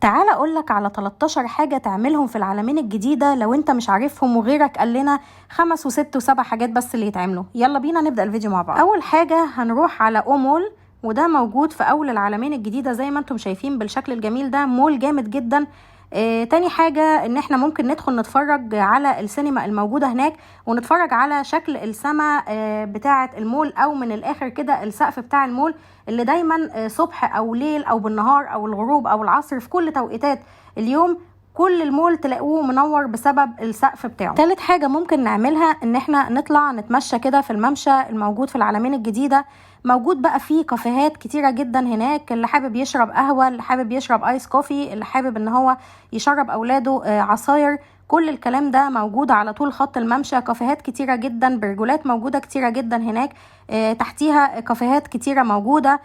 تعال اقولك على 13 حاجة تعملهم في العلمين الجديدة لو انت مش عارفهم وغيرك قال لنا 5 و6 و7 حاجات بس اللي يتعملوا. يلا بينا نبدأ الفيديو مع بعض. اول حاجة هنروح على مول، وده موجود في اول العلمين الجديدة زي ما انتم شايفين بالشكل الجميل ده. مول جامد جدا. تاني حاجة ان احنا ممكن ندخل نتفرج على السينما الموجودة هناك، ونتفرج على شكل السماء بتاعة المول، او من الاخر كده السقف بتاع المول اللي دايما صبح او ليل او بالنهار او الغروب او العصر في كل توقيتات اليوم كل المول تلاقوه منور بسبب السقف بتاعه. تالت حاجة ممكن نعملها ان احنا نطلع نتمشى كده في الممشى الموجود في العلمين الجديدة. موجود بقى فيه كافيهات كتيرة جدا هناك، اللي حابب يشرب قهوة، اللي حابب يشرب ايس كوفي، اللي حابب ان هو يشرب اولاده عصاير، كل الكلام ده موجود على طول خط الممشى. كافيهات كتيرة جدا، برجولات موجودة كتيرة جدا هناك، تحتيها كافيهات كتيرة موجودة،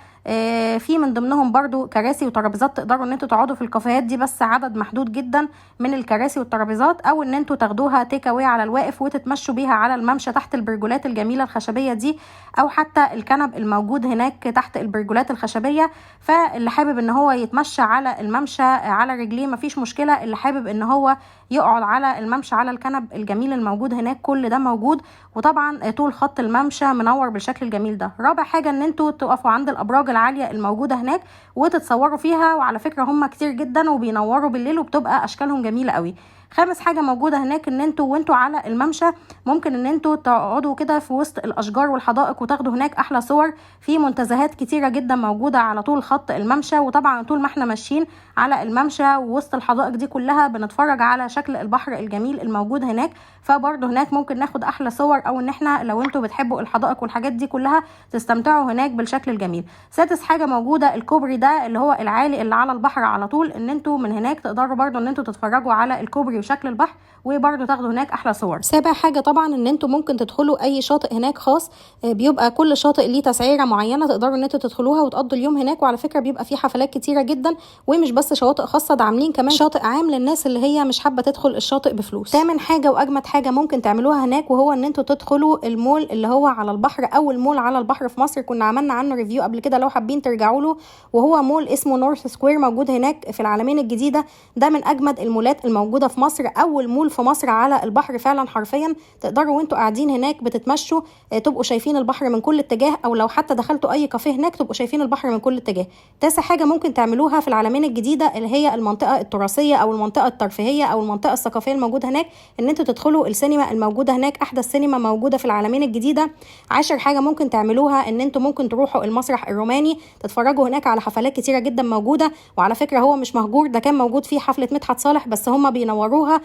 في من ضمنهم برضو كراسي وترابيزات تقدروا ان انتوا تقعدوا في الكافيهات دي، بس عدد محدود جدا من الكراسي والترابيزات، او ان انتوا تاخدوها تيك اواي على الواقف وتتمشوا بيها على الممشى تحت البرجولات الجميلة الخشبية دي، او حتى الكنب الموجود هناك تحت البرجولات الخشبية. فاللي حابب ان هو يتمشى على الممشى على رجليه مفيش مشكلة، اللي حابب ان هو يقعد على الممشى على الكنب الجميل الموجود هناك كل ده موجود. وطبعا طول خط الممشى منور بالشكل الجميل ده. رابع حاجة ان انتوا تقفوا عند الابراج العالية الموجودة هناك وتتصوروا فيها، وعلى فكرة هم كتير جدا وبينوروا بالليل وبتبقى اشكالهم جميلة قوي. خامس حاجة موجودة هناك ان انتوا وانتوا على الممشى ممكن ان انتوا تقعدوا كده في وسط الاشجار والحدائق وتاخدوا هناك احلى صور. في منتزهات كتيرة جدا موجودة على طول خط الممشى، وطبعا طول ما احنا ماشيين على الممشى ووسط الحدائق دي كلها بنتفرج على شكل البحر الجميل الموجود هناك، فبرضه هناك ممكن ناخد احلى صور، او ان احنا لو انتوا بتحبوا الحدائق والحاجات دي كلها تستمتعوا هناك بالشكل الجميل. سادس حاجة موجودة الكوبري ده اللي هو العالي اللي على البحر على طول، ان انتوا من هناك تقدروا برضه ان انتوا تتفرجوا على الكوبري وشكل البحر وبرضه تاخدوا هناك احلى صور. سابع حاجة طبعا ان انتوا ممكن تدخلوا اي شاطئ هناك خاص، بيبقى كل شاطئ ليه تسعيرة معينة تقدروا ان انتوا تدخلوها وتقضوا اليوم هناك، وعلى فكرة بيبقى فيه حفلات كتيرة جدا، ومش بس شواطئ خاصة، ده عاملين كمان شاطئ عام للناس اللي هي مش حابة تدخل الشاطئ بفلوس. تامن حاجة واجمد حاجة ممكن تعملوها هناك وهو ان انتوا تدخلوا المول اللي هو على البحر، اول مول على البحر في مصر، كنا عملنا عنه ريفيو قبل كده لو حابين ترجعوا له، وهو مول اسمه نورث سكوير موجود هناك في العلمين الجديدة. ده من اجمد المولات الموجودة في مصر، اول مول في مصر على البحر فعلا حرفيا. تقدروا وانتوا قاعدين هناك بتتمشوا تبقوا شايفين البحر من كل اتجاه، او لو حتى دخلتوا اي كافيه هناك تبقوا شايفين البحر من كل اتجاه. تاسع حاجة ممكن تعملوها في العلمين الجديدة اللي هي المنطقة التراثية او المنطقة الترفيهية او المنطقة الثقافية الموجودة هناك، ان انتوا تدخلوا السينما الموجودة هناك، احدث سينما موجودة في العلمين الجديدة. 10 حاجة ممكن تعملوها ان انتوا ممكن تروحوا المسرح الروماني تتفرجوا هناك على حفلات كتيرة جدا موجودة، وعلى فكرة هو مش مهجور، ده كان موجود فيه حفلة مدحت صالح، بس هم بينوروها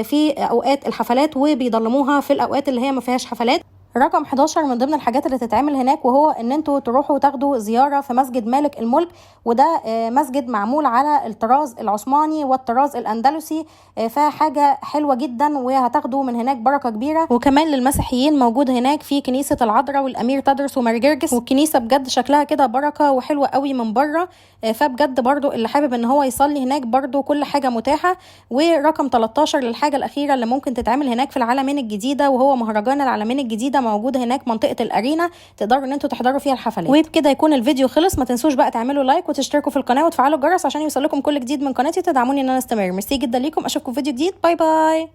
في اوقات الحفلات وبيضلموها في الاوقات اللي هي ما فيهاش حفلات. رقم 11 من ضمن الحاجات اللي تتعمل هناك وهو ان انتوا تروحوا تاخدوا زيارة في مسجد مالك الملك، وده مسجد معمول على الطراز العثماني والطراز الاندلسي، فحاجة حلوة جدا وهتاخدوا من هناك بركة كبيرة. وكمان للمسيحيين موجود هناك في كنيسة العذراء والامير تدرس ومرجرجس، والكنيسة بجد شكلها كده بركة وحلوة قوي من بره، فبجد برضو اللي حابب ان هو يصلي هناك برضو كل حاجة متاحة. ورقم 13 للحاجة الاخيرة اللي ممكن تتعمل هناك في العلمين الجديدة وهو مهرجان العلمين الجديدة، موجود هناك منطقة الارينا تقدروا ان انتوا تحضروا فيها الحفلات. وبكده يكون الفيديو خلص. ما تنسوش بقى تعملوا لايك وتشتركوا في القناة وتفعلوا الجرس عشان يوصلكم كل جديد من قناتي، تدعموني ان انا استمر. ميرسي جدا ليكم، اشوفكم في فيديو جديد، باي باي.